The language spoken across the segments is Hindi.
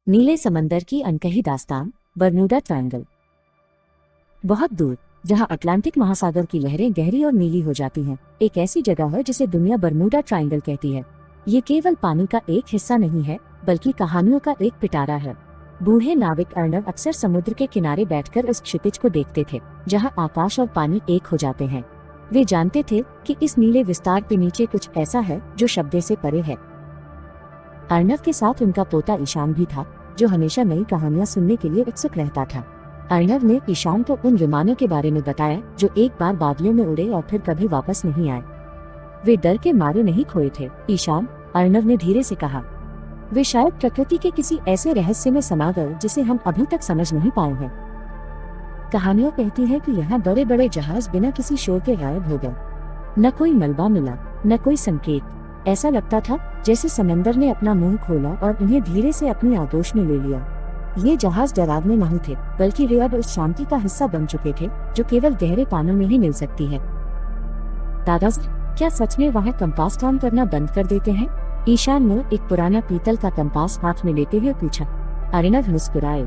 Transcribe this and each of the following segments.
नीले समंदर की अनकही दास्तान, बरमूडा ट्रायंगल। बहुत दूर, जहां अटलांटिक महासागर की लहरें गहरी और नीली हो जाती हैं, एक ऐसी जगह है जिसे दुनिया बरमूडा ट्रायंगल कहती है। ये केवल पानी का एक हिस्सा नहीं है, बल्कि कहानियों का एक पिटारा है। बूढ़े नाविक अर्नव अक्सर समुद्र के किनारे बैठकर उस क्षितिज को देखते थे, जहां आकाश और पानी एक हो जाते हैं। वे जानते थे कि इस नीले विस्तार के नीचे कुछ ऐसा है जो शब्द से परे है। अर्नव के साथ उनका पोता ईशान भी था, जो हमेशा नई कहानियां सुनने के लिए उत्सुक रहता था। अर्नव ने ईशान को उन विमानों के बारे में बताया जो एक बार बादलों में उड़े और फिर कभी वापस नहीं आए। वे डर के मारे नहीं खोए थे, ईशान, अर्नव ने धीरे से कहा। वे शायद प्रकृति के किसी ऐसे रहस्य में समा गए जिसे हम अभी तक समझ नहीं पाए हैं। कहानियां कहती हैं कि यहाँ बड़े बड़े जहाज बिना किसी शोर के गायब हो गए। न कोई मलबा मिला, न कोई संकेत। ऐसा लगता था जैसे समंदर ने अपना मुंह खोला और उन्हें धीरे से अपनी आगोश में ले लिया। ये जहाज डरावने नहीं थे, बल्कि वे अब उस शांति का हिस्सा बन चुके थे जो केवल गहरे पानों में ही मिल सकती है। दादाजी, क्या सच में वहाँ कंपास काम करना बंद कर देते हैं? ईशान ने एक पुराना पीतल का कंपास हाथ में लेते हुए पूछा। अर्नव मुस्कुराए।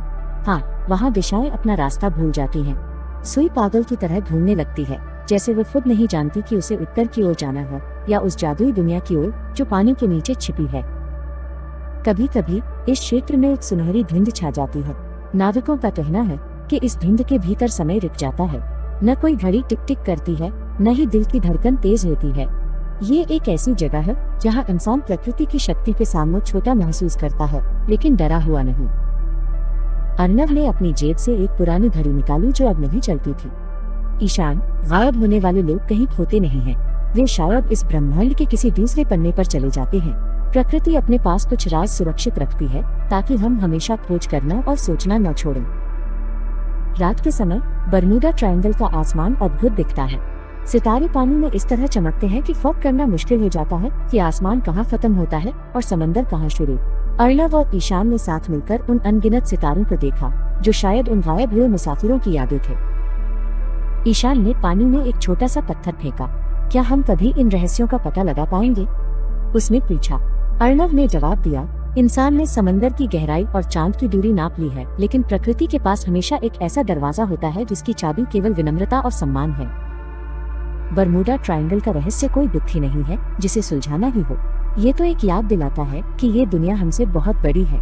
हाँ, वहाँ दिशाएं अपना रास्ता भूल जाती हैं। सुई पागल की तरह घूमने लगती है, जैसे वो खुद नहीं जानती कि उसे उत्तर की ओर जाना है या उस जादुई दुनिया की ओर जो पानी के नीचे छिपी है। कभी कभी इस क्षेत्र में एक सुनहरी धुंध छा जाती है। नाविकों का कहना है कि इस धुंध के भीतर समय रुक जाता है। न कोई घड़ी टिक टिक करती है, न ही दिल की धड़कन तेज होती है। ये एक ऐसी जगह है जहाँ इंसान प्रकृति की शक्ति के सामने छोटा महसूस करता है, लेकिन डरा हुआ नहीं। अर्नव ने अपनी जेब से एक पुरानी घड़ी निकाली जो अब नहीं चलती थी। ईशान, गायब होने वाले लोग कहीं खोते नहीं हैं। वे शायद इस ब्रह्मांड के किसी दूसरे पन्ने पर चले जाते हैं। प्रकृति अपने पास कुछ राज सुरक्षित रखती है, ताकि हम हमेशा खोज करना और सोचना न छोड़ें। रात के समय बरमूडा ट्रायंगल का आसमान अद्भुत दिखता है। सितारे पानी में इस तरह चमकते हैं कि फर्क करना मुश्किल हो जाता है कि आसमान कहाँ खत्म होता है और समंदर कहाँ शुरू। अर्नव और ईशान ने साथ मिलकर उन अनगिनत सितारों को देखा, जो शायद उन गायब हुए मुसाफिरों की यादें थे। ईशान ने पानी में एक छोटा सा पत्थर फेंका। क्या हम कभी इन रहस्यों का पता लगा पाएंगे? उसने पूछा। अर्नव ने जवाब दिया, इंसान ने समंदर की गहराई और चांद की दूरी नाप ली है, लेकिन प्रकृति के पास हमेशा एक ऐसा दरवाजा होता है जिसकी चाबी केवल विनम्रता और सम्मान है। बरमूडा ट्रायंगल का रहस्य कोई गुत्थी नहीं है जिसे सुलझाना ही हो। ये तो एक याद दिलाता है कि ये दुनिया हमसे बहुत बड़ी है।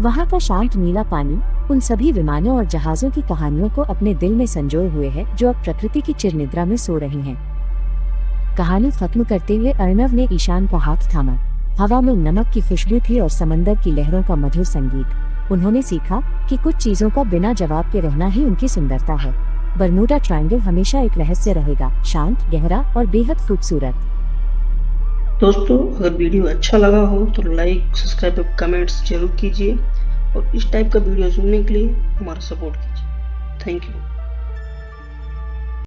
वहाँ का शांत नीला पानी उन सभी विमानों और जहाजों की कहानियों को अपने दिल में संजोए हुए है, जो अब प्रकृति की चिरनिद्रा में सो रही हैं। कहानी खत्म करते हुए अर्नव ने ईशान का हाथ थामा। हवा में नमक की खुशबू थी और समंदर की लहरों का मधुर संगीत। उन्होंने सीखा कि कुछ चीजों का बिना जवाब के रहना ही उनकी सुंदरता है। बरमूडा ट्रायंगल हमेशा एक रहस्य रहेगा, शांत, गहरा और बेहद खूबसूरत। दोस्तों, अगर वीडियो अच्छा लगा हो तो लाइक, सब्सक्राइब और कमेंट्स जरूर कीजिए और इस टाइप का वीडियो सुनने के लिए हमारा सपोर्ट कीजिए। Thank you.